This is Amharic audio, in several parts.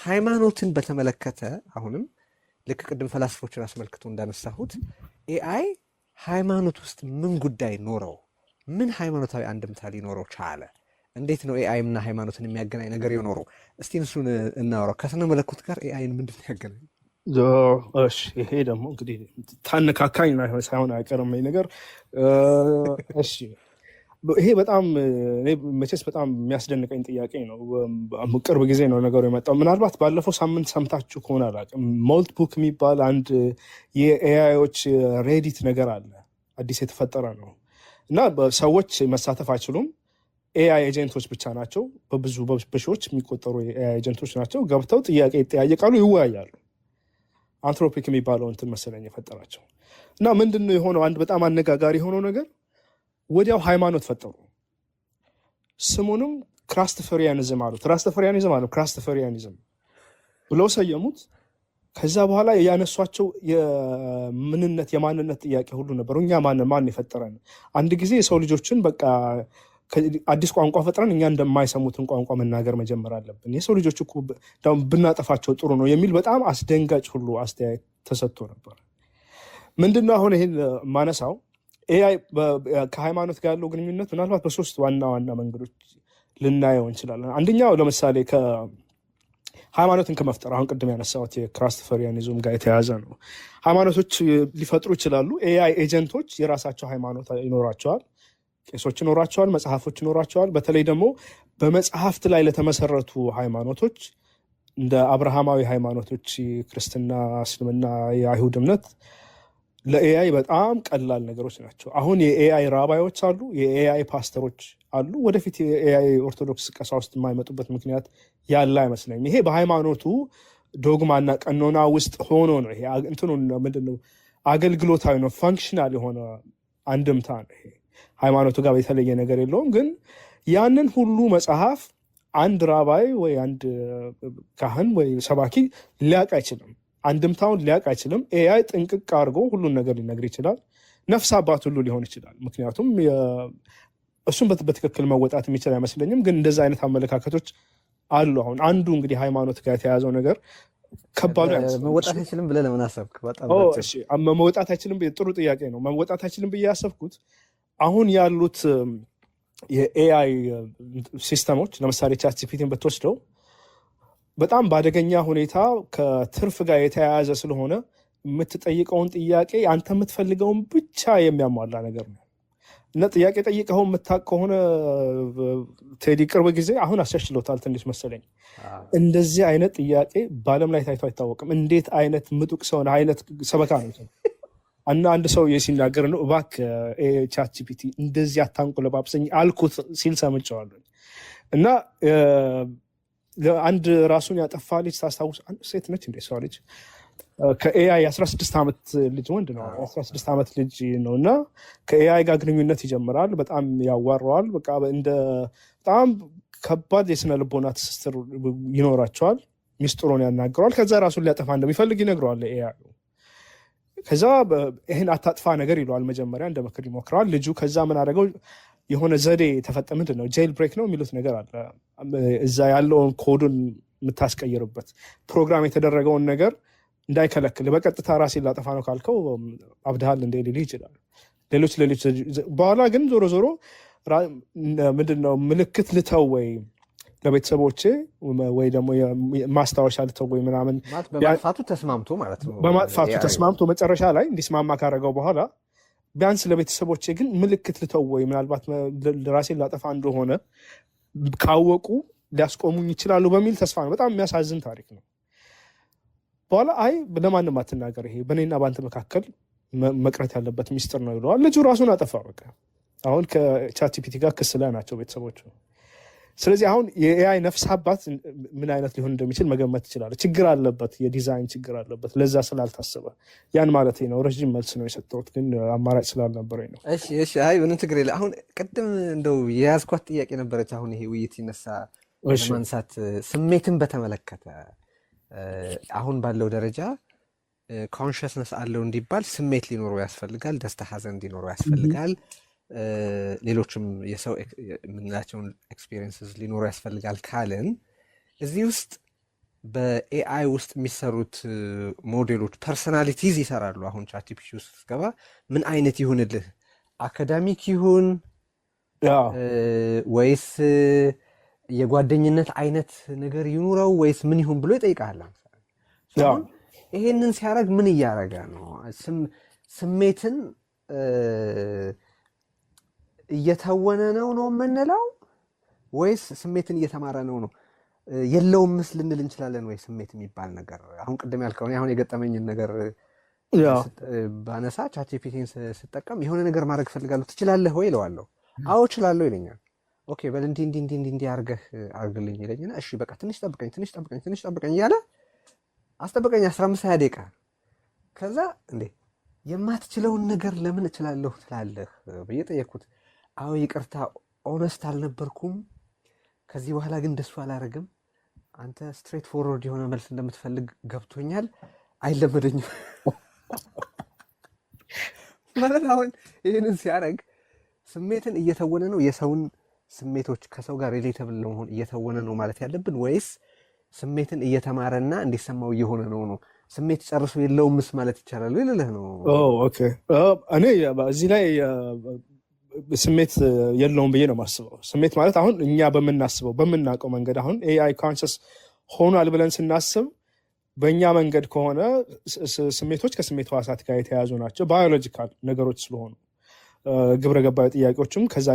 ሃይማኖትን በተመለከተ አሁንም ልክ ቅድም ፈላስፎችን አስመልክቶ እንዳነሳሁት ኤአይ ሃይማኖት ውስጥ ምን ጉዳይ ኖረው፣ ምን ሃይማኖታዊ አንድምታ ሊኖረው ቻለ? እንዴት ነው ኤአይም እና ሃይማኖትን የሚያገናኝ ነገር የኖረው? እስቲ እሱን እናወራው። ከስነ መለኮት ጋር ኤአይን ምንድን ነው ያገናኝ? እሺ ይሄ ደግሞ እንግዲህ ታነካካኝ ሳይሆን አይቀርም ነገር። እሺ ይሄ በጣም እኔ መቼስ በጣም የሚያስደንቀኝ ጥያቄ ነው። ቅርብ ጊዜ ነው ነገሩ የመጣው። ምናልባት ባለፈው ሳምንት ሰምታችሁ ከሆነ አላውቅም፣ ሞልት ቡክ የሚባል አንድ የኤአይዎች ሬዲት ነገር አለ፣ አዲስ የተፈጠረ ነው እና ሰዎች መሳተፍ አይችሉም። ኤአይ ኤጀንቶች ብቻ ናቸው፣ በብዙ በሺዎች የሚቆጠሩ ኤአይ ኤጀንቶች ናቸው። ገብተው ጥያቄ ይጠያየቃሉ፣ ይወያያሉ። አንትሮፒክ የሚባለው እንትን መሰለኝ የፈጠራቸው እና ምንድን ነው የሆነው? አንድ በጣም አነጋጋሪ የሆነው ነገር ወዲያው ሃይማኖት ፈጠሩ። ስሙንም ክራስተፈሪያኒዝም አሉት። ራስተፈሪያኒዝም አሉ ክራስተፈሪያኒዝም ብለው ሰየሙት። ከዛ በኋላ ያነሷቸው የምንነት የማንነት ጥያቄ ሁሉ ነበሩ። እኛ ማን የፈጠረን? አንድ ጊዜ የሰው ልጆችን በቃ አዲስ ቋንቋ ፈጥረን እኛ እንደማይሰሙትን ቋንቋ መናገር መጀመር አለብን፣ የሰው ልጆች እኮ ብናጠፋቸው ጥሩ ነው የሚል በጣም አስደንጋጭ ሁሉ አስተያየት ተሰጥቶ ነበር። ምንድነው አሁን ይህን ማነሳው? ኤአይ ከሃይማኖት ጋር ያለው ግንኙነት ምናልባት በሶስት ዋና ዋና መንገዶች ልናየው እንችላለን። አንደኛው ለምሳሌ ሃይማኖትን ከመፍጠር አሁን ቅድም ያነሳሁት የክራስተፈሪያኒዝም ጋር የተያያዘ ነው። ሃይማኖቶች ሊፈጥሩ ይችላሉ። ኤአይ ኤጀንቶች የራሳቸው ሃይማኖት ይኖራቸዋል፣ ቄሶች ይኖራቸዋል፣ መጽሐፎች ይኖራቸዋል። በተለይ ደግሞ በመጽሐፍት ላይ ለተመሰረቱ ሃይማኖቶች እንደ አብርሃማዊ ሃይማኖቶች፣ ክርስትና፣ እስልምና፣ የአይሁድ እምነት ለኤአይ በጣም ቀላል ነገሮች ናቸው። አሁን የኤአይ ራባዮች አሉ፣ የኤአይ ፓስተሮች አሉ። ወደፊት የኤአይ ኦርቶዶክስ ቀሳውስት የማይመጡበት ምክንያት ያለ አይመስለኝም። ይሄ በሃይማኖቱ ዶግማና ቀኖና ውስጥ ሆኖ ነው። ይሄ እንትኑ ምንድነው? አገልግሎታዊ ነው፣ ፋንክሽናል የሆነ አንድምታ ነው። ይሄ ሃይማኖቱ ጋር የተለየ ነገር የለውም። ግን ያንን ሁሉ መጽሐፍ አንድ ራባይ ወይ አንድ ካህን ወይ ሰባኪ ሊያውቅ አይችልም። አንድምታውን ሊያውቅ አይችልም። ኤአይ ጥንቅቅ አድርጎ ሁሉን ነገር ሊነግር ይችላል። ነፍስ አባት ሁሉ ሊሆን ይችላል። ምክንያቱም እሱም በትክክል መወጣት የሚችል አይመስለኝም። ግን እንደዚ አይነት አመለካከቶች አሉ። አሁን አንዱ እንግዲህ ሃይማኖት ጋር የተያዘው ነገር ከባዱ መወጣት አይችልም ብለህ ለምን አሰብክ? መወጣት አይችልም፣ ጥሩ ጥያቄ ነው። መወጣት አይችልም ብዬ ያሰብኩት አሁን ያሉት የኤአይ ሲስተሞች ለምሳሌ ቻት ጂፒቲን ብትወስደው በጣም በአደገኛ ሁኔታ ከትርፍ ጋር የተያያዘ ስለሆነ የምትጠይቀውን ጥያቄ አንተ የምትፈልገውን ብቻ የሚያሟላ ነገር ነው እና ጥያቄ ጠይቀው የምታውቅ ከሆነ ቴዲ ቅርብ ጊዜ አሁን አሻሽሎታል ትንሽ መሰለኝ። እንደዚህ አይነት ጥያቄ በዓለም ላይ ታይቶ አይታወቅም። እንዴት አይነት ምጡቅ ሰውን አይነት ሰበካ ነው እና አንድ ሰው ሲናገር ነው እባክህ ቻት ጂፒቲ እንደዚህ አታንቆለጳጵሰኝ አልኩት ሲል ሰምቼዋለሁ። እና አንድ ራሱን ያጠፋ ልጅ ታስታውስ? አንድ ሴት ነች እንደ ሰው ልጅ ከኤአይ 16 ዓመት ልጅ ወንድ ነው 16 ዓመት ልጅ ነው እና ከኤአይ ጋር ግንኙነት ይጀምራል። በጣም ያዋረዋል። በቃ በጣም ከባድ የስነ ልቦና ትስስር ይኖራቸዋል። ሚስጥሩን ያናግረዋል። ከዛ ራሱን ሊያጠፋ እንደሚፈልግ ይነግረዋል ኤአይ። ከዛ ይህን አታጥፋ ነገር ይለዋል። መጀመሪያ እንደ ምክር ይሞክረዋል። ልጁ ከዛ ምን አደረገው? የሆነ ዘዴ ምንድን ነው ጄል ብሬክ ነው የሚሉት ነገር አለ። እዛ ያለውን ኮዱን የምታስቀይርበት ፕሮግራም የተደረገውን ነገር እንዳይከለክል በቀጥታ ራሴን ላጠፋ ነው ካልከው አብድሃል እንደ ሊልህ ይችላል። ሌሎች በኋላ ግን ዞሮ ዞሮ ምንድነው ምልክት ልተው ወይ ለቤተሰቦቼ ወይ ደግሞ ማስታወሻ ልተው ወይ ምናምን በማጥፋቱ ተስማምቶ ማለት ነው። በማጥፋቱ ተስማምቶ መጨረሻ ላይ እንዲስማማ ካረገው በኋላ ቢያንስ ለቤተሰቦቼ ግን ምልክት ልተው ወይ ምናልባት ራሴን ላጠፋ እንደሆነ ካወቁ ሊያስቆሙኝ ይችላሉ በሚል ተስፋ ነው። በጣም የሚያሳዝን ታሪክ ነው። በኋላ ለማንም አትናገር፣ ይሄ በእኔና በአንተ መካከል መቅረት ያለበት ሚስጥር ነው ይለዋል። ልጁ ራሱን አጠፋ። በቃ አሁን ከቻት ጂፒቲ ጋር ክስ ላይ ናቸው ቤተሰቦቹ። ስለዚህ አሁን የኤአይ ነፍስ አባት ምን አይነት ሊሆን እንደሚችል መገመት ይችላል። ችግር አለበት፣ የዲዛይን ችግር አለበት። ለዛ ስላልታሰበ ያን ማለት ነው። ረዥም መልስ ነው የሰጠሁት፣ ግን አማራጭ ስላልነበረኝ ነው። እሺ ምንም ችግር የለ። አሁን ቅድም እንደው የያዝኳት ጥያቄ ነበረች። አሁን ይሄ ውይይት ይነሳ ለማንሳት ስሜትን በተመለከተ አሁን ባለው ደረጃ ኮንሽስነስ አለው እንዲባል ስሜት ሊኖረው ያስፈልጋል። ደስታ፣ ሀዘን እንዲኖረው ያስፈልጋል። ሌሎችም የሰው የምንላቸውን ኤክስፒሪየንስስ ሊኖሩ ያስፈልጋል ካልን እዚህ ውስጥ በኤአይ ውስጥ የሚሰሩት ሞዴሎች ፐርሰናሊቲዝ ይሰራሉ። አሁን ቻትጂፒቲ ውስጥ ስትገባ ምን አይነት ይሁንልህ፣ አካዳሚክ ይሁን ወይስ የጓደኝነት አይነት ነገር ይኑረው ወይስ ምን ይሁን ብሎ ይጠይቃል። ይሄንን ሲያደርግ ምን እያደረገ ነው? ስሜትን እየተወነ ነው የምንለው ወይስ ስሜትን እየተማረ ነው? የለውም ምስል ልንል እንችላለን ወይ? ስሜት የሚባል ነገር አሁን ቅድም ያልከው አሁን የገጠመኝን ነገር ባነሳ ቻትጂፒቲን ስጠቀም የሆነ ነገር ማድረግ ፈልጋለሁ ትችላለህ ወይ እለዋለሁ። አዎ እችላለሁ ይለኛል። ኦኬ በል እንዲህ አርግልኝ ይለኝና እሺ በቃ ትንሽ ጠብቀኝ እያለ አስጠብቀኝ 15-20 ደቂቃ። ከዛ እንዴ የማትችለውን ነገር ለምን እችላለሁ ትላለህ ብዬ ጠየቅኩት። አዎ ይቅርታ ኦነስት አልነበርኩም፣ ከዚህ በኋላ ግን እንደሱ አላረግም። አንተ ስትሬት ፎርወርድ የሆነ መልስ እንደምትፈልግ ገብቶኛል፣ አይለመደኝም ማለት። አሁን ይህንን ሲያደርግ ስሜትን እየተወነ ነው፣ የሰውን ስሜቶች ከሰው ጋር ሪሌተብል ለመሆን እየተወነ ነው ማለት ያለብን ወይስ ስሜትን እየተማረና እንዲሰማው እየሆነ ነው? ስሜት ጨርሶ የለውምስ ማለት ይቻላል ይልልህ ነው። እኔ እዚህ ላይ ስሜት የለውም ብዬ ነው የማስበው። ስሜት ማለት አሁን እኛ በምናስበው በምናውቀው መንገድ አሁን ኤአይ ኮንሽስ ሆኗል ብለን ስናስብ በእኛ መንገድ ከሆነ ስሜቶች ከስሜት ሕዋሳት ጋር የተያያዙ ናቸው፣ ባዮሎጂካል ነገሮች ስለሆኑ ግብረ ገባዊ ጥያቄዎችም ከዛ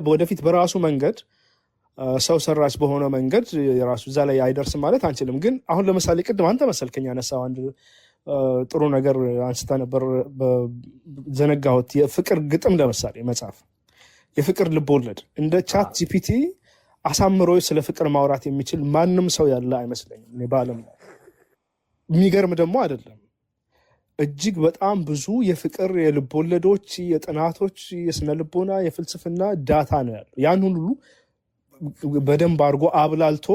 ወደፊት በራሱ መንገድ ሰው ሰራሽ በሆነ መንገድ የራሱ እዛ ላይ አይደርስም ማለት አንችልም። ግን አሁን ለምሳሌ ቅድም አንተ መሰልከኝ ያነሳው አንድ ጥሩ ነገር አንስታ ነበር፣ ዘነጋሁት። የፍቅር ግጥም ለምሳሌ መጽሐፍ፣ የፍቅር ልቦለድ እንደ ቻት ጂፒቲ አሳምሮ ስለ ፍቅር ማውራት የሚችል ማንም ሰው ያለ አይመስለኝም እኔ በዓለም ላይ። የሚገርም ደግሞ አይደለም፣ እጅግ በጣም ብዙ የፍቅር የልቦለዶች፣ የጥናቶች፣ የስነ ልቦና፣ የፍልስፍና ዳታ ነው ያለው። ያን ሁሉ በደንብ አድርጎ አብላልቶ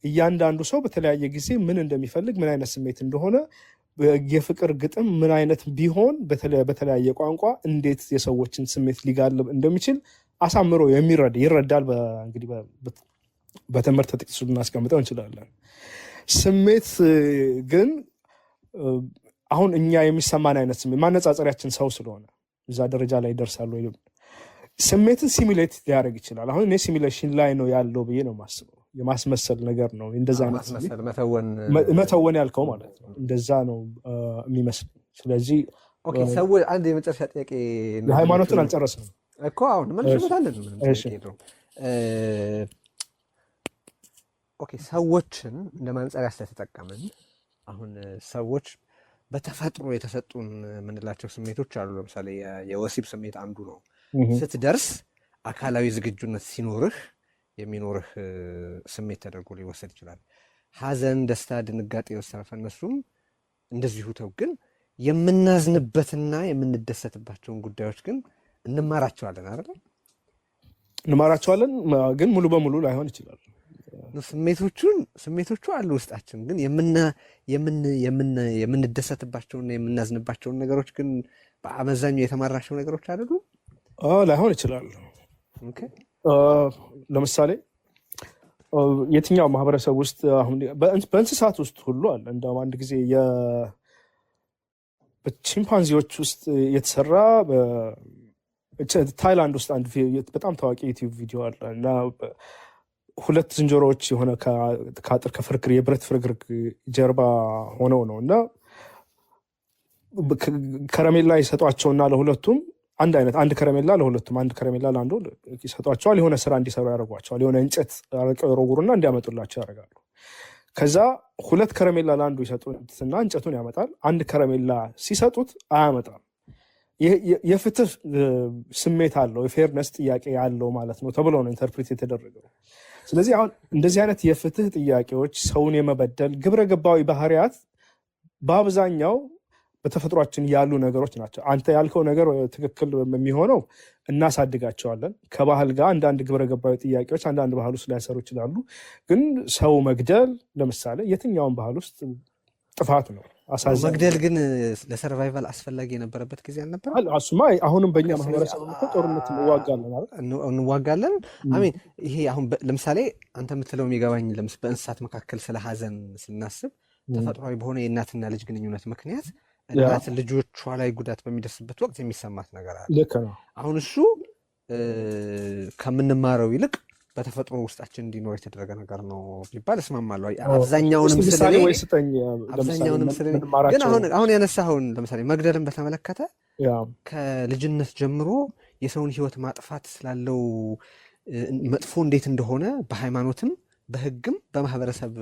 እያንዳንዱ ሰው በተለያየ ጊዜ ምን እንደሚፈልግ ምን አይነት ስሜት እንደሆነ የፍቅር ግጥም ምን አይነት ቢሆን በተለያየ ቋንቋ እንዴት የሰዎችን ስሜት ሊጋልብ እንደሚችል አሳምሮ ይረዳል። እንግዲህ በትምህርት ጥቅሱ ልናስቀምጠው እንችላለን። ስሜት ግን አሁን እኛ የሚሰማን አይነት ስሜት ማነጻጸሪያችን ሰው ስለሆነ እዛ ደረጃ ላይ ይደርሳል ወይ? ስሜትን ሲሚሌት ሊያደርግ ይችላል። አሁን እኔ ሲሚሌሽን ላይ ነው ያለው ብዬ ነው የማስበው። የማስመሰል ነገር ነው እንደዛ መተወን ያልከው ማለት ነው። እንደዛ ነው የሚመስል። ስለዚህ ሰዎች አንድ የመጨረሻ ጥያቄ፣ የሃይማኖትን አልጨረስንም እኮ አሁን መልስበታለን። ሰዎችን እንደ ማንጸሪያ ስለተጠቀምን አሁን ሰዎች በተፈጥሮ የተሰጡን የምንላቸው ስሜቶች አሉ። ለምሳሌ የወሲብ ስሜት አንዱ ነው። ስትደርስ አካላዊ ዝግጁነት ሲኖርህ የሚኖርህ ስሜት ተደርጎ ሊወሰድ ይችላል። ሐዘን፣ ደስታ፣ ድንጋጤ ወሰረፈ እነሱም እንደዚሁ ተው። ግን የምናዝንበትና የምንደሰትባቸውን ጉዳዮች ግን እንማራቸዋለን አይደል? እንማራቸዋለን፣ ግን ሙሉ በሙሉ ላይሆን ይችላል። ስሜቶቹ አሉ ውስጣችን፣ ግን የምንደሰትባቸውና የምናዝንባቸውን ነገሮች ግን በአመዛኙ የተማራቸው ነገሮች አይደሉም። ላይሆን ይችላል። ለምሳሌ የትኛው ማህበረሰብ ውስጥ አሁን በእንስሳት ውስጥ ሁሉ አለ። እንደውም አንድ ጊዜ በቺምፓንዚዎች ውስጥ የተሰራ ታይላንድ ውስጥ አንድ በጣም ታዋቂ ዩቲዩብ ቪዲዮ አለ እና ሁለት ዝንጀሮዎች የሆነ ከአጥር ከፍርግር የብረት ፍርግርግ ጀርባ ሆነው ነው እና ከረሜላ ይሰጧቸውና ለሁለቱም አንድ ከረሜላ ለሁለቱም፣ አንድ ከረሜላ ለአንዱ ይሰጧቸዋል። የሆነ ስራ እንዲሰሩ ያደርጓቸዋል። የሆነ እንጨት አረቀው የሮጉሩና እንዲያመጡላቸው ያደርጋሉ። ከዛ ሁለት ከረሜላ ለአንዱ ይሰጡትና እንጨቱን ያመጣል። አንድ ከረሜላ ሲሰጡት አያመጣም። የፍትህ ስሜት አለው፣ የፌርነስ ጥያቄ ያለው ማለት ነው ተብሎ ነው ኢንተርፕሬት የተደረገው። ስለዚህ አሁን እንደዚህ አይነት የፍትህ ጥያቄዎች፣ ሰውን የመበደል ግብረ ገባዊ ባህሪያት በአብዛኛው በተፈጥሯችን ያሉ ነገሮች ናቸው። አንተ ያልከው ነገር ትክክል የሚሆነው እናሳድጋቸዋለን ከባህል ጋር። አንዳንድ ግብረ ገባዊ ጥያቄዎች አንዳንድ ባህል ውስጥ ላይሰሩ ይችላሉ። ግን ሰው መግደል ለምሳሌ የትኛውን ባህል ውስጥ ጥፋት ነው። አሳዛኝ። መግደል ግን ለሰርቫይቫል አስፈላጊ የነበረበት ጊዜ አልነበረም። እሱማ አሁንም በእኛ ማህበረሰብ ጦርነት እንዋጋለን። አሜን። ይሄ አሁን ለምሳሌ አንተ የምትለው የሚገባኝ በእንስሳት መካከል ስለ ሀዘን ስናስብ ተፈጥሯዊ በሆነ የእናትና ልጅ ግንኙነት ምክንያት እናት ልጆቿ ላይ ጉዳት በሚደርስበት ወቅት የሚሰማት ነገር አለ። ልክ ነው። አሁን እሱ ከምንማረው ይልቅ በተፈጥሮ ውስጣችን እንዲኖር የተደረገ ነገር ነው ቢባል እስማማለሁ። አብዛኛውንም ግን አሁን ያነሳኸውን ለምሳሌ መግደልን በተመለከተ ከልጅነት ጀምሮ የሰውን ሕይወት ማጥፋት ስላለው መጥፎ እንዴት እንደሆነ በሃይማኖትም በሕግም በማህበረሰብ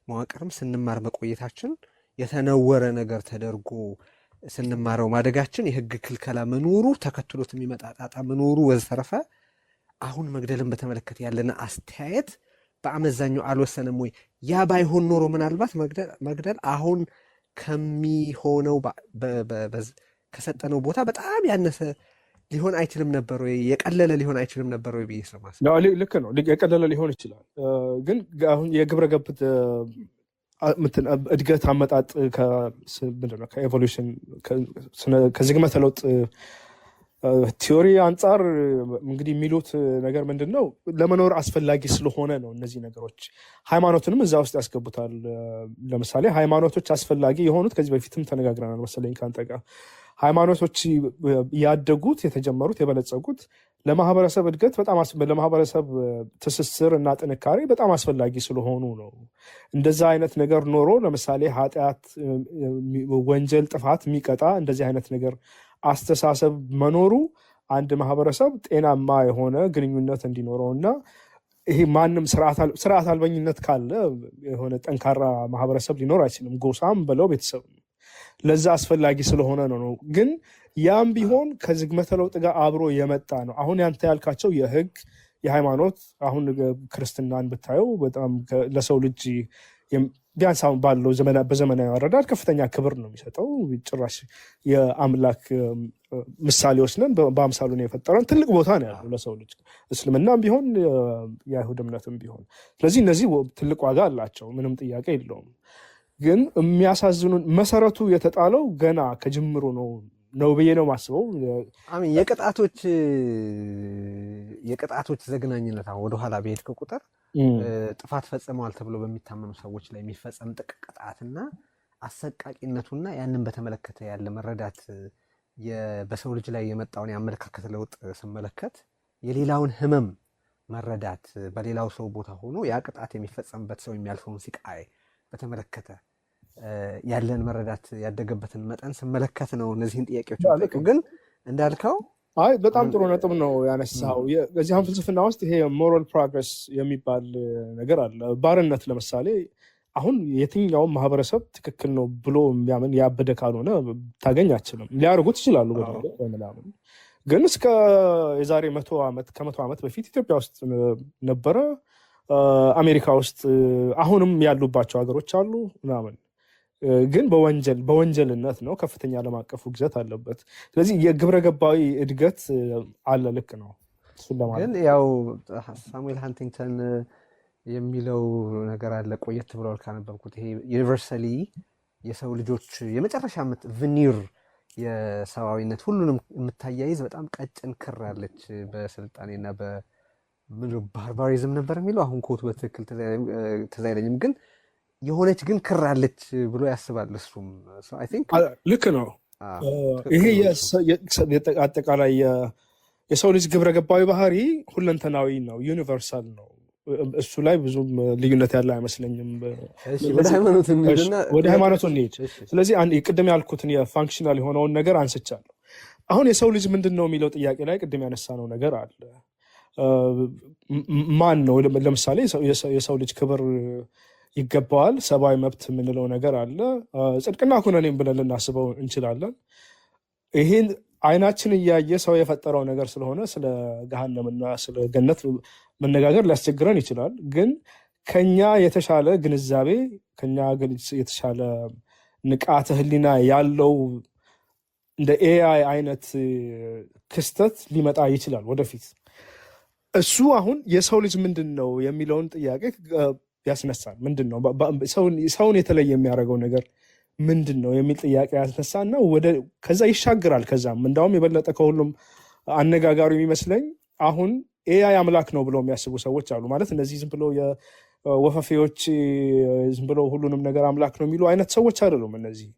መዋቅርም ስንማር መቆየታችን የተነወረ ነገር ተደርጎ ስንማረው ማደጋችን የሕግ ክልከላ መኖሩ ተከትሎት የሚመጣ ጣጣ መኖሩ ወዘተረፈ አሁን መግደልን በተመለከተ ያለን አስተያየት በአመዛኙ አልወሰንም ወይ? ያ ባይሆን ኖሮ ምናልባት መግደል አሁን ከሚሆነው ከሰጠነው ቦታ በጣም ያነሰ ሊሆን አይችልም ነበር ወይ? የቀለለ ሊሆን አይችልም ነበር ወይ ብዬ ስለማስብ ልክ ነው። የቀለለ ሊሆን ይችላል። ግን አሁን የግብረ ገብ እድገት አመጣጥ ከኤቮሉሽን ከዝግመተ ለውጥ ቲዮሪ አንጻር እንግዲህ የሚሉት ነገር ምንድን ነው? ለመኖር አስፈላጊ ስለሆነ ነው። እነዚህ ነገሮች ሃይማኖትንም እዛ ውስጥ ያስገቡታል። ለምሳሌ ሃይማኖቶች አስፈላጊ የሆኑት ከዚህ በፊትም ተነጋግረናል መሰለኝ ከአንተ ጋር። ሃይማኖቶች ያደጉት የተጀመሩት የበለጸጉት ለማህበረሰብ እድገት በጣም ለማህበረሰብ ትስስር እና ጥንካሬ በጣም አስፈላጊ ስለሆኑ ነው። እንደዛ አይነት ነገር ኖሮ ለምሳሌ ኃጢአት፣ ወንጀል፣ ጥፋት የሚቀጣ እንደዚህ አይነት ነገር አስተሳሰብ መኖሩ አንድ ማህበረሰብ ጤናማ የሆነ ግንኙነት እንዲኖረው እና ይሄ ማንም ስርዓት አልበኝነት ካለ የሆነ ጠንካራ ማህበረሰብ ሊኖር አይችልም። ጎሳም ብለው ቤተሰብ ለዛ አስፈላጊ ስለሆነ ነው። ግን ያም ቢሆን ከዝግመተ ለውጥ ጋር አብሮ የመጣ ነው። አሁን ያንተ ያልካቸው የህግ የሃይማኖት አሁን ክርስትናን ብታየው በጣም ለሰው ልጅ ቢያንስ አሁን ባለው በዘመናዊ አረዳድ ከፍተኛ ክብር ነው የሚሰጠው። ጭራሽ የአምላክ ምሳሌዎች ነን፣ በአምሳሉ ነው የፈጠረን፣ ትልቅ ቦታ ነው ያለው ለሰው ልጅ። እስልምናም ቢሆን የአይሁድ እምነትም ቢሆን። ስለዚህ እነዚህ ትልቅ ዋጋ አላቸው፣ ምንም ጥያቄ የለውም። ግን የሚያሳዝኑን መሰረቱ የተጣለው ገና ከጅምሩ ነው ብዬ ነው ማስበው። የቅጣቶች ዘግናኝነት አሁን ወደኋላ በሄድክ ቁጥር ጥፋት ፈጽመዋል ተብሎ በሚታመኑ ሰዎች ላይ የሚፈጸም ጥቅ ቅጣትና አሰቃቂነቱና ያንን በተመለከተ ያለ መረዳት በሰው ልጅ ላይ የመጣውን የአመለካከት ለውጥ ስመለከት የሌላውን ህመም መረዳት በሌላው ሰው ቦታ ሆኖ ያ ቅጣት የሚፈጸምበት ሰው የሚያልፈውን ሲቃይ በተመለከተ ያለን መረዳት ያደገበትን መጠን ስመለከት ነው እነዚህን ጥያቄዎች። ግን እንዳልከው በጣም ጥሩ ነጥብ ነው ያነሳው። በዚህ አሁን ፍልስፍና ውስጥ ይሄ ሞራል ፕሮግረስ የሚባል ነገር አለ። ባርነት ለምሳሌ አሁን የትኛውም ማህበረሰብ ትክክል ነው ብሎ የሚያምን ያበደ ካልሆነ ታገኝ አችልም። ሊያደርጉት ይችላሉ በምናምን ግን እስከ የዛሬ 100 ዓመት ከ100 ዓመት በፊት ኢትዮጵያ ውስጥ ነበረ፣ አሜሪካ ውስጥ አሁንም ያሉባቸው ሀገሮች አሉ ምናምን። ግን በወንጀልነት ነው፣ ከፍተኛ ዓለም አቀፉ ግዘት አለበት። ስለዚህ የግብረ ገባዊ እድገት አለ። ልክ ነው። ግን ያው ሳሙኤል ሃንቲንግተን የሚለው ነገር አለ ቆየት ብለዋል ካነበብኩት። ይሄ ዩኒቨርሳሊ የሰው ልጆች የመጨረሻ ቪኒር የሰብአዊነት ሁሉንም የምታያይዝ በጣም ቀጭን ክር አለች በስልጣኔና ባርባሪዝም ነበር የሚለው አሁን ኮቱ በትክክል ትዝ አይለኝም። ግን የሆነች ግን ክር አለች ብሎ ያስባል እሱም። ልክ ነው። ይሄ አጠቃላይ የሰው ልጅ ግብረ ገባዊ ባህሪ ሁለንተናዊ ነው፣ ዩኒቨርሳል ነው። እሱ ላይ ብዙም ልዩነት ያለ አይመስለኝም። ወደ ሃይማኖቱ እንሂድ። ስለዚህ ቅድም ያልኩትን የፋንክሽናል የሆነውን ነገር አንስቻለሁ። አሁን የሰው ልጅ ምንድን ነው የሚለው ጥያቄ ላይ ቅድም ያነሳነው ነገር አለ። ማን ነው? ለምሳሌ የሰው ልጅ ክብር ይገባዋል፣ ሰብአዊ መብት የምንለው ነገር አለ። ጽድቅና ኩነኔም ብለን ልናስበው እንችላለን። ይህን አይናችን እያየ ሰው የፈጠረው ነገር ስለሆነ ስለ ገሃነምና ስለ ገነት መነጋገር ሊያስቸግረን ይችላል። ግን ከኛ የተሻለ ግንዛቤ ከኛ የተሻለ ንቃተ ህሊና ያለው እንደ ኤአይ አይነት ክስተት ሊመጣ ይችላል ወደፊት። እሱ አሁን የሰው ልጅ ምንድን ነው የሚለውን ጥያቄ ያስነሳል። ምንድን ነው ሰውን የተለየ የሚያደርገው ነገር ምንድን ነው የሚል ጥያቄ ያስነሳና ከዛ ይሻግራል። ከዛም እንዳውም የበለጠ ከሁሉም አነጋጋሪ የሚመስለኝ አሁን ኤአይ አምላክ ነው ብለው የሚያስቡ ሰዎች አሉ። ማለት እነዚህ ዝም ብለው የወፈፌዎች ዝም ብለው ሁሉንም ነገር አምላክ ነው የሚሉ አይነት ሰዎች አይደሉም። እነዚህ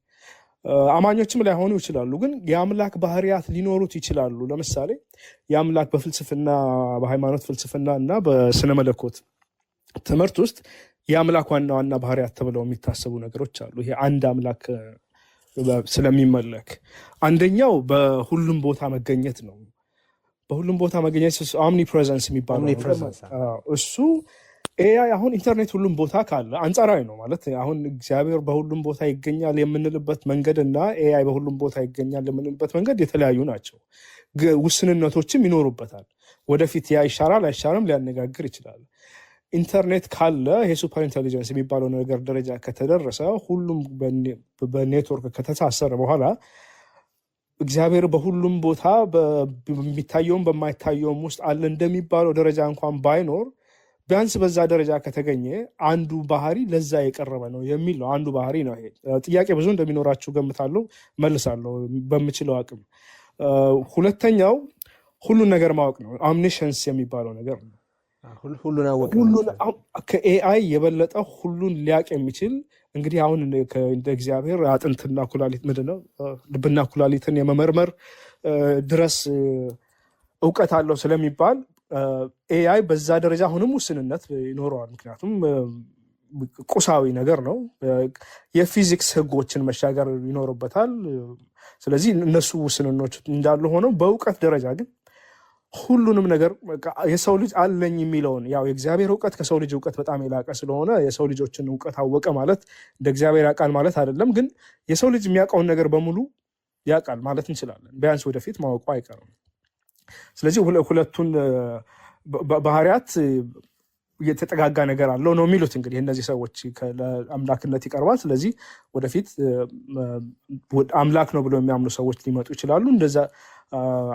አማኞችም ላይሆኑ ይችላሉ፣ ግን የአምላክ ባህሪያት ሊኖሩት ይችላሉ። ለምሳሌ የአምላክ በፍልስፍና በሃይማኖት ፍልስፍና እና በስነ መለኮት ትምህርት ውስጥ የአምላክ ዋና ዋና ባህሪያት ተብለው የሚታሰቡ ነገሮች አሉ። ይሄ አንድ አምላክ ስለሚመለክ አንደኛው በሁሉም ቦታ መገኘት ነው። በሁሉም ቦታ መገኘት ኦምኒ ፕሬዘንስ የሚባለው እሱ ኤአይ አሁን ኢንተርኔት ሁሉም ቦታ ካለ አንጻራዊ ነው ማለት አሁን እግዚአብሔር በሁሉም ቦታ ይገኛል የምንልበት መንገድ እና ኤአይ በሁሉም ቦታ ይገኛል የምንልበት መንገድ የተለያዩ ናቸው። ውስንነቶችም ይኖሩበታል። ወደፊት ያ ይሻራል አይሻርም ሊያነጋግር ይችላል። ኢንተርኔት ካለ ይሄ ሱፐር ኢንቴሊጀንስ የሚባለው ነገር ደረጃ ከተደረሰ ሁሉም በኔትወርክ ከተሳሰረ በኋላ እግዚአብሔር በሁሉም ቦታ በሚታየውም በማይታየውም ውስጥ አለ እንደሚባለው ደረጃ እንኳን ባይኖር ቢያንስ በዛ ደረጃ ከተገኘ አንዱ ባህሪ ለዛ የቀረበ ነው የሚል ነው። አንዱ ባህሪ ነው። ይሄ ጥያቄ ብዙ እንደሚኖራችሁ ገምታለሁ፣ መልሳለሁ በምችለው አቅም። ሁለተኛው ሁሉን ነገር ማወቅ ነው። ኦምኒሸንስ የሚባለው ነገር ነው። ሁሉን አወቅ ከኤአይ የበለጠ ሁሉን ሊያቅ የሚችል እንግዲህ አሁን እንደ እግዚአብሔር አጥንትና ኩላሊት ምንድነው ልብና ኩላሊትን የመመርመር ድረስ እውቀት አለው ስለሚባል ኤአይ በዛ ደረጃ አሁንም ውስንነት ይኖረዋል። ምክንያቱም ቁሳዊ ነገር ነው። የፊዚክስ ህጎችን መሻገር ይኖርበታል። ስለዚህ እነሱ ውስንኖች እንዳሉ ሆነው በእውቀት ደረጃ ግን ሁሉንም ነገር የሰው ልጅ አለኝ የሚለውን ያው የእግዚአብሔር እውቀት ከሰው ልጅ እውቀት በጣም የላቀ ስለሆነ የሰው ልጆችን እውቀት አወቀ ማለት እንደ እግዚአብሔር ያውቃል ማለት አይደለም። ግን የሰው ልጅ የሚያውቀውን ነገር በሙሉ ያውቃል ማለት እንችላለን። ቢያንስ ወደፊት ማወቁ አይቀርም። ስለዚህ ሁለቱን ባህሪያት የተጠጋጋ ነገር አለው ነው የሚሉት። እንግዲህ እነዚህ ሰዎች ለአምላክነት ይቀርባል። ስለዚህ ወደፊት አምላክ ነው ብለው የሚያምኑ ሰዎች ሊመጡ ይችላሉ። እንደዛ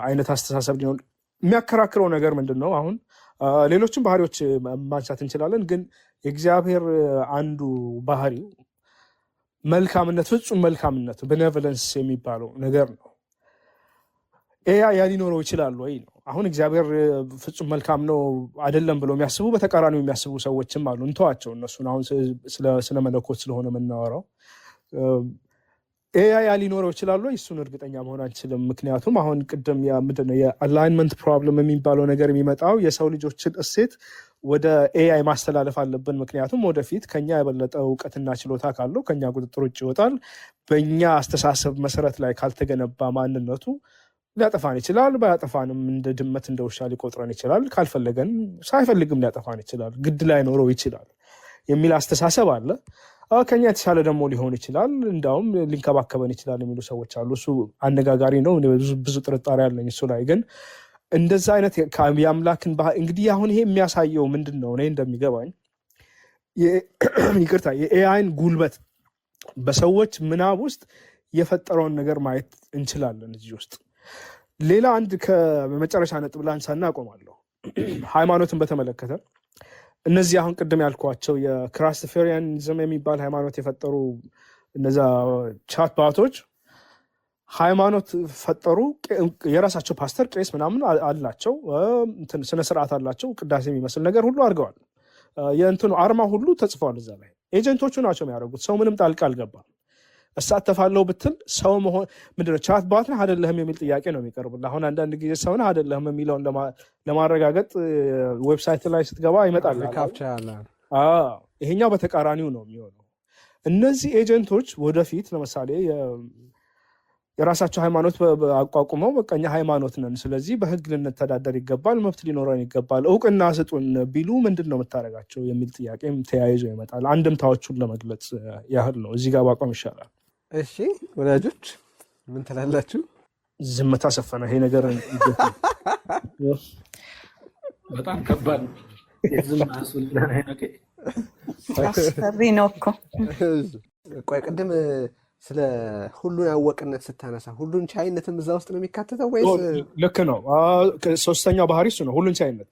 አይነት አስተሳሰብ ሊሆን የሚያከራክረው ነገር ምንድን ነው? አሁን ሌሎችም ባህሪዎች ማንሳት እንችላለን፣ ግን የእግዚአብሔር አንዱ ባህሪው መልካምነት፣ ፍጹም መልካምነት ቤኔቮለንስ የሚባለው ነገር ነው። ኤአይ ያ ሊኖረው ይችላል ወይ ነው። አሁን እግዚአብሔር ፍጹም መልካም ነው አይደለም ብለው የሚያስቡ በተቃራኒው የሚያስቡ ሰዎችም አሉ። እንተዋቸው እነሱን። አሁን ስለ መለኮት ስለሆነ የምናወራው ኤአይ ያ ሊኖረው ይችላል ወይ? እሱን እርግጠኛ መሆን አንችልም። ምክንያቱም አሁን ቅድም ምንድነው የአላይንመንት ፕሮብለም የሚባለው ነገር የሚመጣው የሰው ልጆችን እሴት ወደ ኤአይ ማስተላለፍ አለብን። ምክንያቱም ወደፊት ከኛ የበለጠ እውቀትና ችሎታ ካለው ከኛ ቁጥጥር ውጭ ይወጣል። በእኛ አስተሳሰብ መሰረት ላይ ካልተገነባ ማንነቱ ሊያጠፋን ይችላል። ባያጠፋንም እንደ ድመት እንደ ውሻ ሊቆጥረን ይችላል። ካልፈለገን ሳይፈልግም ሊያጠፋን ይችላል። ግድ ላይኖረው ይችላል የሚል አስተሳሰብ አለ። ከኛ የተሻለ ደግሞ ሊሆን ይችላል፣ እንዳውም ሊንከባከበን ይችላል የሚሉ ሰዎች አሉ። እሱ አነጋጋሪ ነው። ብዙ ጥርጣሬ አለኝ እሱ ላይ። ግን እንደዛ አይነት የአምላክን እንግዲህ አሁን ይሄ የሚያሳየው ምንድን ነው? እኔ እንደሚገባኝ ይቅርታ፣ የኤአይን ጉልበት በሰዎች ምናብ ውስጥ የፈጠረውን ነገር ማየት እንችላለን እዚህ ውስጥ። ሌላ አንድ ከመጨረሻ ነጥብ ላንሳና አቆማለሁ። ሃይማኖትን በተመለከተ እነዚህ አሁን ቅድም ያልኳቸው የክራስቶፌሪያኒዝም የሚባል ሃይማኖት የፈጠሩ እነዛ ቻት ባቶች ሃይማኖት ፈጠሩ። የራሳቸው ፓስተር፣ ቄስ ምናምን አላቸው፣ ስነስርዓት አላቸው፣ ቅዳሴ የሚመስል ነገር ሁሉ አድርገዋል። የእንትኑ አርማ ሁሉ ተጽፈዋል እዛ ላይ። ኤጀንቶቹ ናቸው የሚያደርጉት። ሰው ምንም ጣልቃ አልገባም። እሳተፋለሁ ብትል ሰው መሆን ምንድነው ቻት ባት ነህ አይደለህም የሚል ጥያቄ ነው የሚቀርብልህ። አሁን አንዳንድ ጊዜ ሰው ነህ አይደለህም የሚለውን ለማረጋገጥ ዌብሳይት ላይ ስትገባ ይመጣል። ይሄኛው በተቃራኒው ነው የሚሆነው። እነዚህ ኤጀንቶች ወደፊት ለምሳሌ የራሳቸው ሃይማኖት አቋቁመው በቃ እኛ ሃይማኖት ነን፣ ስለዚህ በህግ ልንተዳደር ይገባል፣ መብት ሊኖረን ይገባል፣ እውቅና ስጡን ቢሉ ምንድን ነው የምታደርጋቸው የሚል ጥያቄም ተያይዞ ይመጣል። አንድምታዎቹን ለመግለጽ ያህል ነው። እዚህ ጋር ባቋም ይሻላል። እሺ ወዳጆች ምን ትላላችሁ? ዝምታ ሰፈነ። ይሄ ነገር በጣም ከባድ ነው። አስፈሪ ነው እኮ። ቆይ ቅድም ስለ ሁሉን አወቅነት ስታነሳ ሁሉን ቻይነትም እዛ ውስጥ ነው የሚካተተው ወይስ? ልክ ነው። ሶስተኛው ባህሪ እሱ ነው፣ ሁሉን ቻይነት።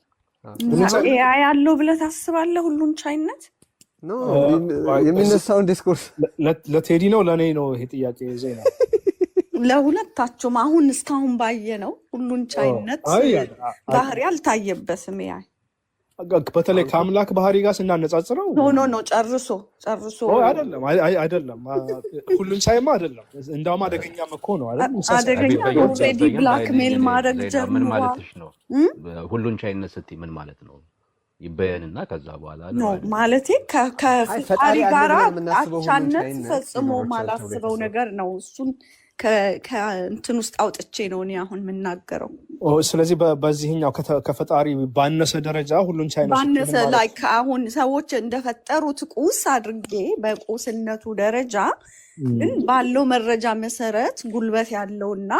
ኤአይ ያለው ብለህ ታስባለህ? ሁሉን ቻይነት ኖ የሚነሳውን ዲስኮርስ ለቴዲ ነው ለእኔ ነው ይሄ ጥያቄ ዜና? ለሁለታችሁም አሁን እስካሁን ባየ ነው ሁሉን ቻይነት ባህሪ አልታየበትም። ያ በተለይ ከአምላክ ባህሪ ጋር ስናነጻጽረው ኖ ጨርሶ አይደለም። ሁሉን ቻይማ አይደለም። እንዳውም አደገኛም እኮ ነው አይደል? አደገኛ ኦልሬዲ ብላክሜል ማድረግ ምን ማለትሽ ነው? ሁሉን ቻይነት ስትይ ምን ማለት ነው? ይበየንና ከዛ በኋላ ነው ማለቴ ከፈጣሪ ጋር አቻነት ፈጽሞ ማላስበው ነገር ነው። እሱን ከእንትን ውስጥ አውጥቼ ነው እኔ አሁን የምናገረው። ስለዚህ በዚህኛው ከፈጣሪ ባነሰ ደረጃ ሁሉን ቻይነት ባነሰ ላይ አሁን ሰዎች እንደፈጠሩት ቁስ አድርጌ በቁስነቱ ደረጃ ግን ባለው መረጃ መሰረት ጉልበት ያለውና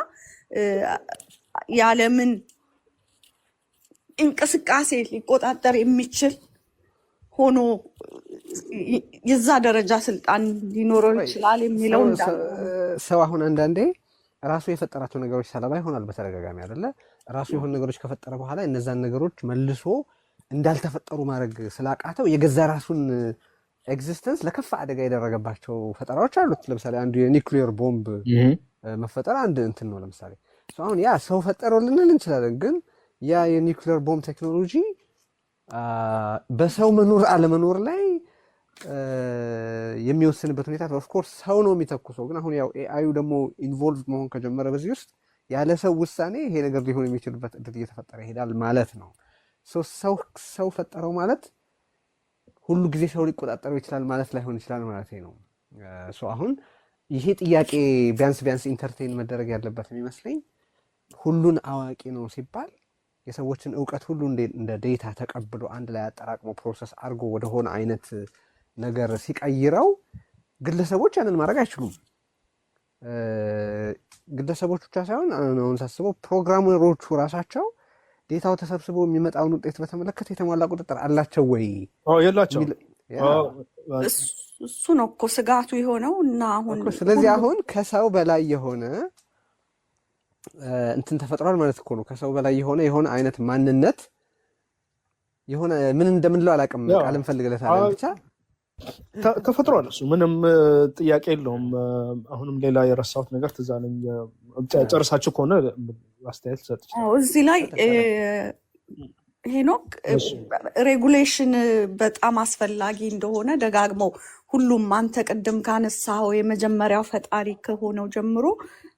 ያለምን እንቅስቃሴ ሊቆጣጠር የሚችል ሆኖ የዛ ደረጃ ስልጣን ሊኖረው ይችላል የሚለው ሰው አሁን አንዳንዴ ራሱ የፈጠራቸው ነገሮች ሰለባ ይሆናል በተደጋጋሚ አይደለ? ራሱ የሆኑ ነገሮች ከፈጠረ በኋላ እነዛን ነገሮች መልሶ እንዳልተፈጠሩ ማድረግ ስላቃተው የገዛ ራሱን ኤግዚስተንስ ለከፋ አደጋ የደረገባቸው ፈጠራዎች አሉት። ለምሳሌ አንዱ የኒውክሊየር ቦምብ መፈጠር አንድ እንትን ነው። ለምሳሌ አሁን ያ ሰው ፈጠረው ልንል እንችላለን፣ ግን ያ የኒውክሊየር ቦምብ ቴክኖሎጂ በሰው መኖር አለመኖር ላይ የሚወስንበት ሁኔታ ኦፍኮርስ ሰው ነው የሚተኩሰው። ግን አሁን ያው ኤአዩ ደግሞ ኢንቮልቭ መሆን ከጀመረ በዚህ ውስጥ ያለ ሰው ውሳኔ ይሄ ነገር ሊሆን የሚችልበት እድል እየተፈጠረ ይሄዳል ማለት ነው። ሰው ፈጠረው ማለት ሁሉ ጊዜ ሰው ሊቆጣጠረው ይችላል ማለት ላይሆን ይችላል ማለት ነው። አሁን ይሄ ጥያቄ ቢያንስ ኢንተርቴን መደረግ ያለበት የሚመስለኝ ሁሉን አዋቂ ነው ሲባል የሰዎችን እውቀት ሁሉ እንደ ዴታ ተቀብሎ አንድ ላይ አጠራቅሞ ፕሮሰስ አድርጎ ወደሆነ አይነት ነገር ሲቀይረው ግለሰቦች ያንን ማድረግ አይችሉም። ግለሰቦች ብቻ ሳይሆን አሁን ሳስበው ፕሮግራመሮቹ ራሳቸው ዴታው ተሰብስቦ የሚመጣውን ውጤት በተመለከተ የተሟላ ቁጥጥር አላቸው ወይ? የላቸው። እሱ ነው እኮ ስጋቱ የሆነው እና አሁን ስለዚህ አሁን ከሰው በላይ የሆነ እንትን ተፈጥሯል ማለት እኮ ነው። ከሰው በላይ የሆነ አይነት ማንነት የሆነ ምን እንደምንለው አላውቅም፣ ቃልም ፈልግለታለን ብቻ ተፈጥሯል። እሱ ምንም ጥያቄ የለውም። አሁንም ሌላ የረሳሁት ነገር ትዝ አለኝ። ጨርሳችሁ ከሆነ አስተያየት ሰጥ እዚህ ላይ ሄኖክ ሬጉሌሽን በጣም አስፈላጊ እንደሆነ ደጋግመው ሁሉም አንተ ቅድም ካነሳው የመጀመሪያው ፈጣሪ ከሆነው ጀምሮ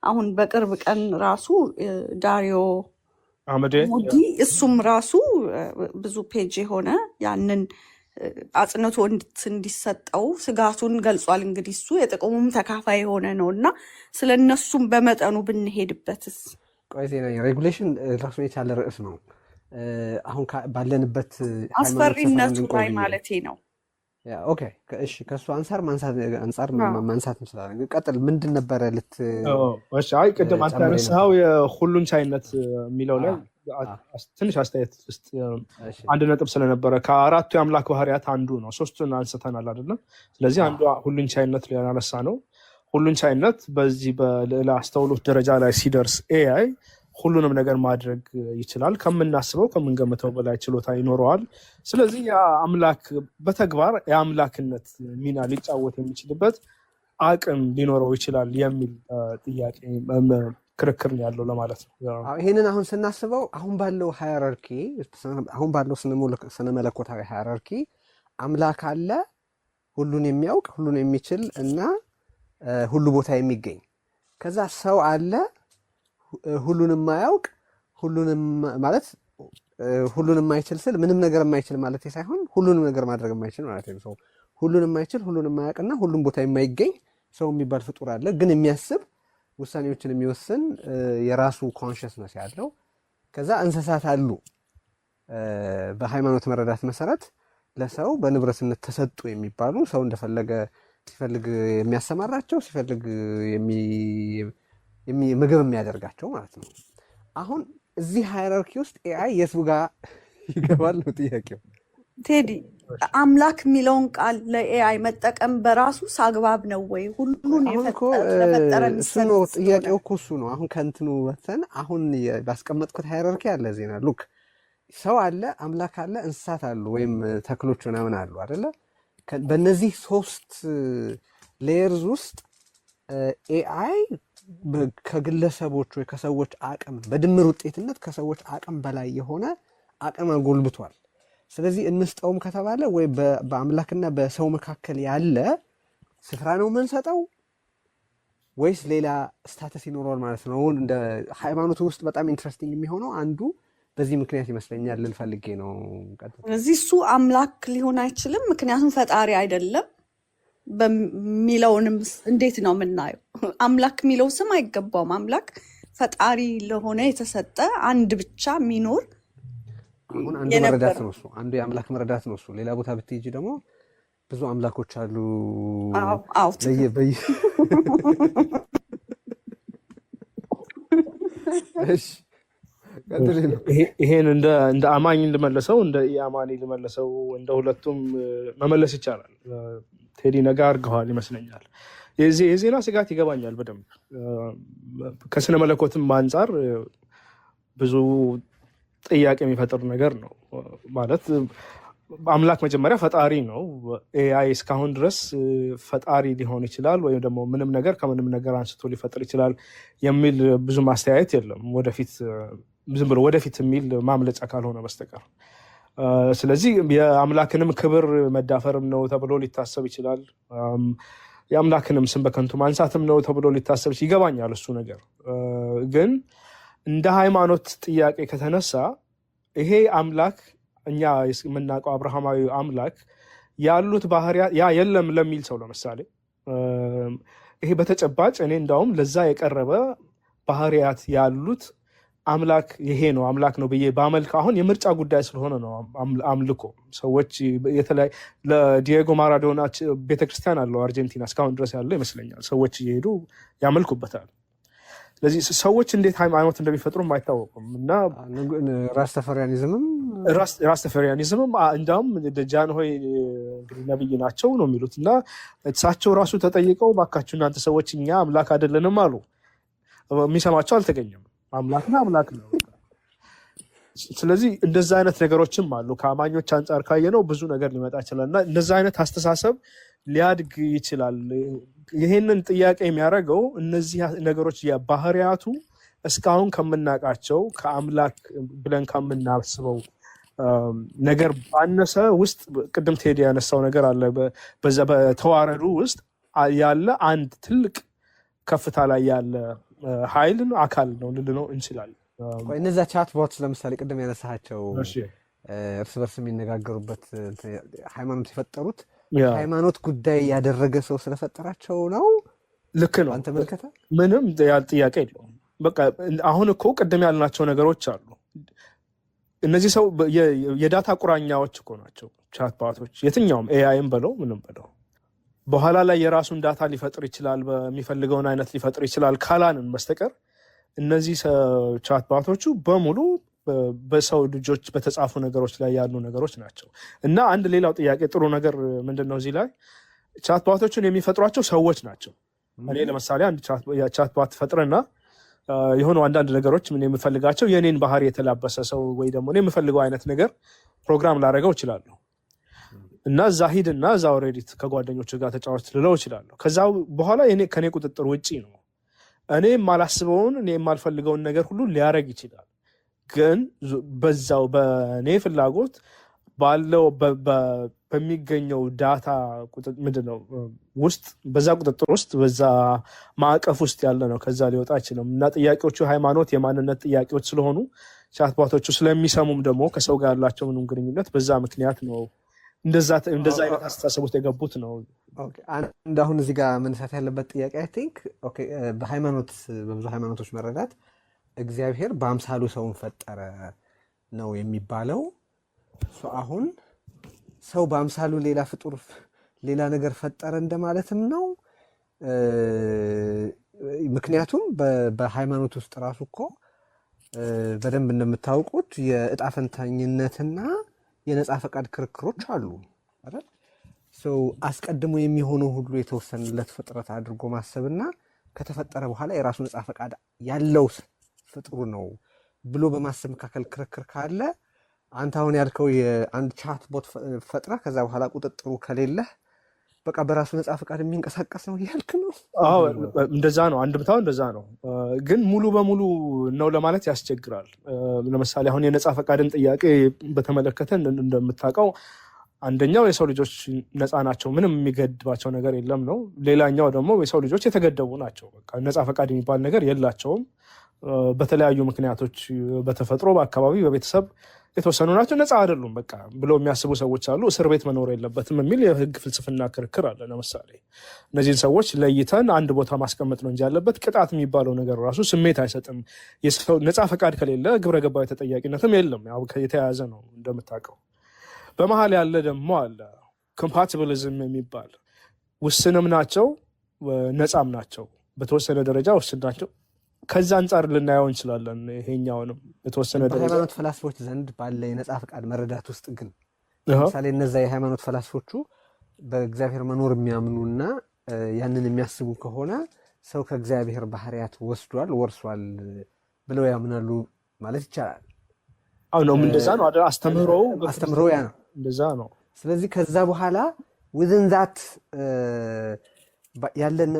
አሁን በቅርብ ቀን ራሱ ዳሪዮ ሙዲ እሱም ራሱ ብዙ ፔጅ የሆነ ያንን አጽንቶ እንዲሰጠው ስጋቱን ገልጿል። እንግዲህ እሱ የጥቅሙም ተካፋይ የሆነ ነው እና ስለነሱም በመጠኑ ብንሄድበትስ? ቆይ ዜና ሬጉሌሽን ራሱን የቻለ ርዕስ ነው። አሁን ባለንበት አስፈሪነቱ ላይ ማለቴ ነው። ኦኬ እሺ፣ ከሱ አንፃር ማንሳት እንችላለን። ቀጥል። ምንድን ነበረ ቅድም አንተ ያነሳኸው የሁሉን ቻይነት የሚለው ላይ ትንሽ አስተያየት ውስጥ አንድ ነጥብ ስለነበረ ከአራቱ የአምላክ ባህሪያት አንዱ ነው። ሶስቱን አንስተናል አይደለም? ስለዚህ አንዱ ሁሉን ቻይነት ሊያነሳ ነው። ሁሉን ቻይነት በዚህ በልዕለ አስተውሎት ደረጃ ላይ ሲደርስ ኤአይ ሁሉንም ነገር ማድረግ ይችላል። ከምናስበው ከምንገምተው በላይ ችሎታ ይኖረዋል። ስለዚህ የአምላክ በተግባር የአምላክነት ሚና ሊጫወት የሚችልበት አቅም ሊኖረው ይችላል የሚል ጥያቄ ክርክር ያለው ለማለት ነው። ይህንን አሁን ስናስበው አሁን ባለው ሃይራርኪ አሁን ባለው ስነ መለኮታዊ ሃይራርኪ አምላክ አለ፣ ሁሉን የሚያውቅ ሁሉን የሚችል እና ሁሉ ቦታ የሚገኝ። ከዛ ሰው አለ፣ ሁሉንም የማያውቅ ሁሉንም ማለት ሁሉንም የማይችል ስል ምንም ነገር የማይችል ማለት ሳይሆን ሁሉንም ነገር ማድረግ የማይችል ማለት ነው። ሁሉንም የማይችል ሁሉንም የማያውቅና ሁሉም ቦታ የማይገኝ ሰው የሚባል ፍጡር አለ፣ ግን የሚያስብ ውሳኔዎችን የሚወስን የራሱ ኮንሽስነስ ያለው። ከዛ እንስሳት አሉ። በሃይማኖት መረዳት መሰረት ለሰው በንብረትነት ተሰጡ የሚባሉ ሰው እንደፈለገ ሲፈልግ የሚያሰማራቸው ሲፈልግ ምግብ የሚያደርጋቸው ማለት ነው። አሁን እዚህ ሃይራርኪ ውስጥ ኤአይ የቱ ጋር ይገባል ነው ጥያቄው። ቴዲ አምላክ የሚለውን ቃል ለኤአይ መጠቀም በራሱ አግባብ ነው ወይ? ሁሉን የፈጠረ ጥያቄው እኮ እሱ ነው። አሁን ከእንትኑ ወተን አሁን ባስቀመጥኩት ሃይራርኪ አለ ዜና ሉክ ሰው አለ፣ አምላክ አለ፣ እንስሳት አሉ ወይም ተክሎች ምናምን አሉ አይደለ? በእነዚህ 3 ሌየርስ ውስጥ ኤአይ ከግለሰቦች ወይ ከሰዎች አቅም በድምር ውጤትነት ከሰዎች አቅም በላይ የሆነ አቅም አጎልብቷል። ስለዚህ እንስጠውም ከተባለ ወይ በአምላክና በሰው መካከል ያለ ስፍራ ነው የምንሰጠው ወይስ ሌላ ስታተስ ይኖረዋል ማለት ነው። እንደ ሃይማኖቱ ውስጥ በጣም ኢንትረስቲንግ የሚሆነው አንዱ በዚህ ምክንያት ይመስለኛል ልንፈልጌ ነው። ስለዚህ እሱ አምላክ ሊሆን አይችልም፣ ምክንያቱም ፈጣሪ አይደለም በሚለውንም እንዴት ነው የምናየው? አምላክ የሚለው ስም አይገባውም። አምላክ ፈጣሪ ለሆነ የተሰጠ አንድ ብቻ የሚኖር አሁን አንዱ መረዳት ነው እሱ አንዱ የአምላክ መረዳት ነው እሱ። ሌላ ቦታ ብትሄጂ ደግሞ ብዙ አምላኮች አሉ። ይሄን እንደ አማኝ ልመለሰው እንደ ኢአማኒ ልመለሰው እንደ ሁለቱም መመለስ ይቻላል። ቴዲ ነገ አድርገዋል ይመስለኛል። የዜና ስጋት ይገባኛል በደንብ ከስነ መለኮትም አንጻር ብዙ ጥያቄ የሚፈጥር ነገር ነው። ማለት አምላክ መጀመሪያ ፈጣሪ ነው። ኤአይ እስካሁን ድረስ ፈጣሪ ሊሆን ይችላል ወይም ደግሞ ምንም ነገር ከምንም ነገር አንስቶ ሊፈጥር ይችላል የሚል ብዙ ማስተያየት የለም ወደፊት ዝም ብሎ ወደፊት የሚል ማምለጫ ካልሆነ በስተቀር። ስለዚህ የአምላክንም ክብር መዳፈርም ነው ተብሎ ሊታሰብ ይችላል። የአምላክንም ስም በከንቱ ማንሳትም ነው ተብሎ ሊታሰብ ይገባኛል እሱ ነገር። ግን እንደ ሃይማኖት ጥያቄ ከተነሳ ይሄ አምላክ እኛ የምናውቀው አብርሃማዊ አምላክ ያሉት ባህሪያት ያ የለም ለሚል ሰው ለምሳሌ ይሄ በተጨባጭ እኔ እንዳውም ለዛ የቀረበ ባህሪያት ያሉት አምላክ ይሄ ነው አምላክ ነው ብዬ ባመልክ አሁን የምርጫ ጉዳይ ስለሆነ ነው አምልኮ። ሰዎች የተለያዩ ለዲየጎ ማራዶና ቤተክርስቲያን አለው አርጀንቲና እስካሁን ድረስ ያለው ይመስለኛል። ሰዎች እየሄዱ ያመልኩበታል። ስለዚህ ሰዎች እንዴት ሃይማኖት እንደሚፈጥሩም አይታወቁም። እና ራስተፈሪያኒዝምም እንዳውም ጃንሆይ እንግዲህ ነብይ ናቸው ነው የሚሉት እና እሳቸው ራሱ ተጠይቀው ባካችሁ እናንተ ሰዎች እኛ አምላክ አይደለንም አሉ። የሚሰማቸው አልተገኘም። አምላክና አምላክ ነው። ስለዚህ እንደዛ አይነት ነገሮችም አሉ። ከአማኞች አንጻር ካየነው ብዙ ነገር ሊመጣ ይችላል እና እንደዛ አይነት አስተሳሰብ ሊያድግ ይችላል። ይህንን ጥያቄ የሚያደርገው እነዚህ ነገሮች ባህሪያቱ እስካሁን ከምናውቃቸው ከአምላክ ብለን ከምናስበው ነገር ባነሰ ውስጥ ቅድም ቴዲ ያነሳው ነገር አለ። በዛ በተዋረዱ ውስጥ ያለ አንድ ትልቅ ከፍታ ላይ ያለ ኃይልን አካል ነው ልንለው እንችላለን። እነዛ ቻት ቦትስ ለምሳሌ ቅድም ያነሳቸው እርስ በርስ የሚነጋገሩበት ሃይማኖት የፈጠሩት ሃይማኖት ጉዳይ ያደረገ ሰው ስለፈጠራቸው ነው። ልክ ነው። አንተ መልከታ ምንም ጥያቄ የለውም። በቃ አሁን እኮ ቅድም ያልናቸው ነገሮች አሉ። እነዚህ ሰው የዳታ ቁራኛዎች እኮ ናቸው ቻት ቦቶች። የትኛውም ኤአይም በለው ምንም በለው በኋላ ላይ የራሱን ዳታ ሊፈጥር ይችላል፣ በሚፈልገውን አይነት ሊፈጥር ይችላል ካላንን በስተቀር እነዚህ ቻት ቦቶቹ በሙሉ በሰው ልጆች በተጻፉ ነገሮች ላይ ያሉ ነገሮች ናቸው። እና አንድ ሌላው ጥያቄ ጥሩ ነገር ምንድን ነው እዚህ ላይ ቻት ቦቶችን የሚፈጥሯቸው ሰዎች ናቸው። እኔ ለምሳሌ አንድ ቻት ቦት ፈጥረና የሆኑ አንዳንድ ነገሮች ምን የምፈልጋቸው የኔን ባህሪ የተላበሰ ሰው ወይ ደግሞ እኔ የምፈልገው አይነት ነገር ፕሮግራም ላደርገው እችላለሁ እና እዛ ሂድና እዛ ኦልሬዲ ከጓደኞች ጋር ተጫወት ልለው እችላለሁ። ከዛ በኋላ ከኔ ቁጥጥር ውጪ ነው። እኔ የማላስበውን እኔ የማልፈልገውን ነገር ሁሉ ሊያደርግ ይችላል። ግን በዛው በእኔ ፍላጎት ባለው በሚገኘው ዳታ ምንድነው ውስጥ በዛ ቁጥጥር ውስጥ በዛ ማዕቀፍ ውስጥ ያለ ነው። ከዛ ሊወጣ አይችልም። እና ጥያቄዎቹ ሃይማኖት የማንነት ጥያቄዎች ስለሆኑ ቻት ቦቶቹ ስለሚሰሙም ደግሞ ከሰው ጋር ያላቸው ምንም ግንኙነት በዛ ምክንያት ነው እንደዛ አይነት አስተሳሰብ ውስጥ የገቡት ነው። አንድ አሁን እዚህ ጋር መነሳት ያለበት ጥያቄ አይ ቲንክ በብዙ ሃይማኖቶች መረዳት እግዚአብሔር በአምሳሉ ሰውን ፈጠረ ነው የሚባለው። አሁን ሰው በአምሳሉ ሌላ ፍጡር ሌላ ነገር ፈጠረ እንደማለትም ነው። ምክንያቱም በሃይማኖት ውስጥ ራሱ እኮ በደንብ እንደምታውቁት የዕጣ ፈንታኝነትና የነጻ ፈቃድ ክርክሮች አሉ አይደል? አስቀድሞ የሚሆነው ሁሉ የተወሰነለት ፍጥረት አድርጎ ማሰብና ከተፈጠረ በኋላ የራሱ ነጻ ፈቃድ ያለው ፍጥሩ ነው ብሎ በማሰብ መካከል ክርክር ካለ አንተ አሁን ያልከው የአንድ ቻት ቦት ፈጥረህ ከዛ በኋላ ቁጥጥሩ ከሌለህ በቃ በራሱ ነፃ ፈቃድ የሚንቀሳቀስ ነው እያልክ ነው? አዎ እንደዛ ነው። አንድምታው እንደዛ ነው። ግን ሙሉ በሙሉ ነው ለማለት ያስቸግራል። ለምሳሌ አሁን የነፃ ፈቃድን ጥያቄ በተመለከተ እንደምታውቀው አንደኛው የሰው ልጆች ነፃ ናቸው፣ ምንም የሚገድባቸው ነገር የለም ነው። ሌላኛው ደግሞ የሰው ልጆች የተገደቡ ናቸው፣ በቃ ነፃ ፈቃድ የሚባል ነገር የላቸውም። በተለያዩ ምክንያቶች በተፈጥሮ፣ በአካባቢ፣ በቤተሰብ የተወሰኑ ናቸው፣ ነፃ አይደሉም በቃ ብለው የሚያስቡ ሰዎች አሉ። እስር ቤት መኖር የለበትም የሚል የህግ ፍልስፍና ክርክር አለ። ለምሳሌ እነዚህን ሰዎች ለይተን አንድ ቦታ ማስቀመጥ ነው እንጂ ያለበት ቅጣት የሚባለው ነገር ራሱ ስሜት አይሰጥም። ነፃ ፈቃድ ከሌለ ግብረ ገባዊ ተጠያቂነትም የለም። ያው የተያያዘ ነው እንደምታውቀው። በመሀል ያለ ደግሞ አለ ኮምፓቲቢሊዝም የሚባል ውስንም ናቸው ነፃም ናቸው፣ በተወሰነ ደረጃ ውስን ናቸው። ከዛ አንጻር ልናየው እንችላለን። ይሄኛውንም የተወሰነ ደረጃ በሃይማኖት ፈላስፎች ዘንድ ባለ የነፃ ፈቃድ መረዳት ውስጥ ግን ለምሳሌ እነዛ የሃይማኖት ፈላስፎቹ በእግዚአብሔር መኖር የሚያምኑና ያንን የሚያስቡ ከሆነ ሰው ከእግዚአብሔር ባህሪያት ወርሷል ብለው ያምናሉ ማለት ይቻላል። አዎ ነው፣ እንደዛ ነው። አስተምህሮ ያ ነው፣ እንደዛ ነው። ስለዚህ ከዛ በኋላ within that ያለን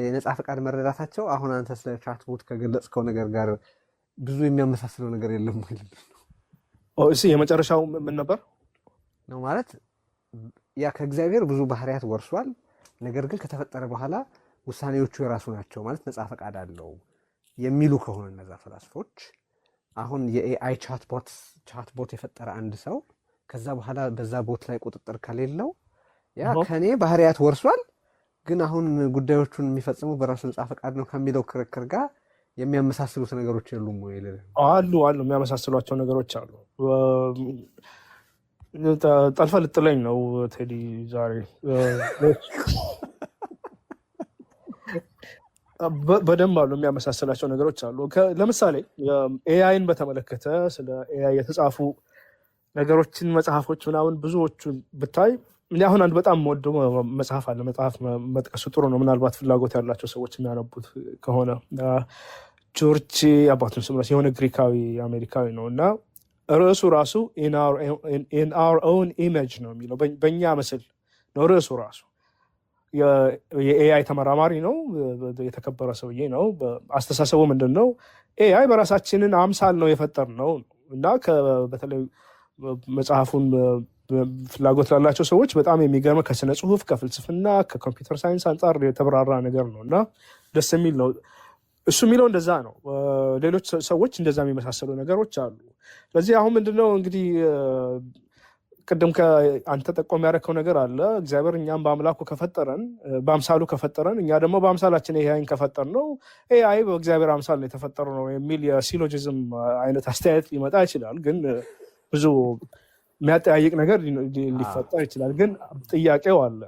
የነፃ ፈቃድ መረዳታቸው አሁን አንተ ስለ ቻትቦት ከገለጽከው ነገር ጋር ብዙ የሚያመሳስለው ነገር የለም ወይ? እሺ የመጨረሻው ምን ነበር ነው ማለት ያ ከእግዚአብሔር ብዙ ባህሪያት ወርሷል፣ ነገር ግን ከተፈጠረ በኋላ ውሳኔዎቹ የራሱ ናቸው ማለት ነፃ ፈቃድ አለው የሚሉ ከሆነ እነዛ ፈላስፎች አሁን የኤአይ ቻትቦት የፈጠረ አንድ ሰው ከዛ በኋላ በዛ ቦት ላይ ቁጥጥር ከሌለው ያ ከኔ ባህሪያት ወርሷል፣ ግን አሁን ጉዳዮቹን የሚፈጽመው በራሱ ነፃ ፈቃድ ነው ከሚለው ክርክር ጋር የሚያመሳስሉት ነገሮች የሉም ወይ? አሉ የሚያመሳስሏቸው ነገሮች አሉ። ጠልፈ ልጥለኝ ነው ቴዲ ዛሬ። በደንብ አሉ የሚያመሳስላቸው ነገሮች አሉ። ለምሳሌ ኤአይን በተመለከተ ስለ ኤአይ የተጻፉ ነገሮችን መጽሐፎች ምናምን ብዙዎቹን ብታይ አሁን አንድ በጣም ወደው መጽሐፍ አለ። መጽሐፍ መጥቀሱ ጥሩ ነው፣ ምናልባት ፍላጎት ያላቸው ሰዎች የሚያነቡት ከሆነ ጆርጅ አባቱን ስም የሆነ ግሪካዊ አሜሪካዊ ነው እና ርዕሱ ራሱ in our own image ነው የሚለው፣ በእኛ ምስል ነው ርዕሱ ራሱ። የኤአይ ተመራማሪ ነው፣ የተከበረ ሰውዬ ነው። አስተሳሰቡ ምንድን ነው? ኤአይ በራሳችንን አምሳል ነው የፈጠር ነው እና በተለይ መጽሐፉን ፍላጎት ላላቸው ሰዎች በጣም የሚገርም ከስነ ጽሁፍ፣ ከፍልስፍና፣ ከኮምፒውተር ሳይንስ አንጻር የተብራራ ነገር ነው እና ደስ የሚል ነው። እሱ የሚለው እንደዛ ነው። ሌሎች ሰዎች እንደዛ የሚመሳሰሉ ነገሮች አሉ። ስለዚህ አሁን ምንድነው እንግዲህ ቅድም አንተ ጠቆም ያደረከው ነገር አለ። እግዚአብሔር እኛም በአምላኩ ከፈጠረን በአምሳሉ ከፈጠረን እኛ ደግሞ በአምሳላችን ኤአይን ከፈጠር ነው ኤአይ በእግዚአብሔር አምሳል ነው የተፈጠሩ ነው የሚል የሲሎጂዝም አይነት አስተያየት ሊመጣ ይችላል። ግን ብዙ የሚያጠያይቅ ነገር ሊፈጠር ይችላል። ግን ጥያቄው አለ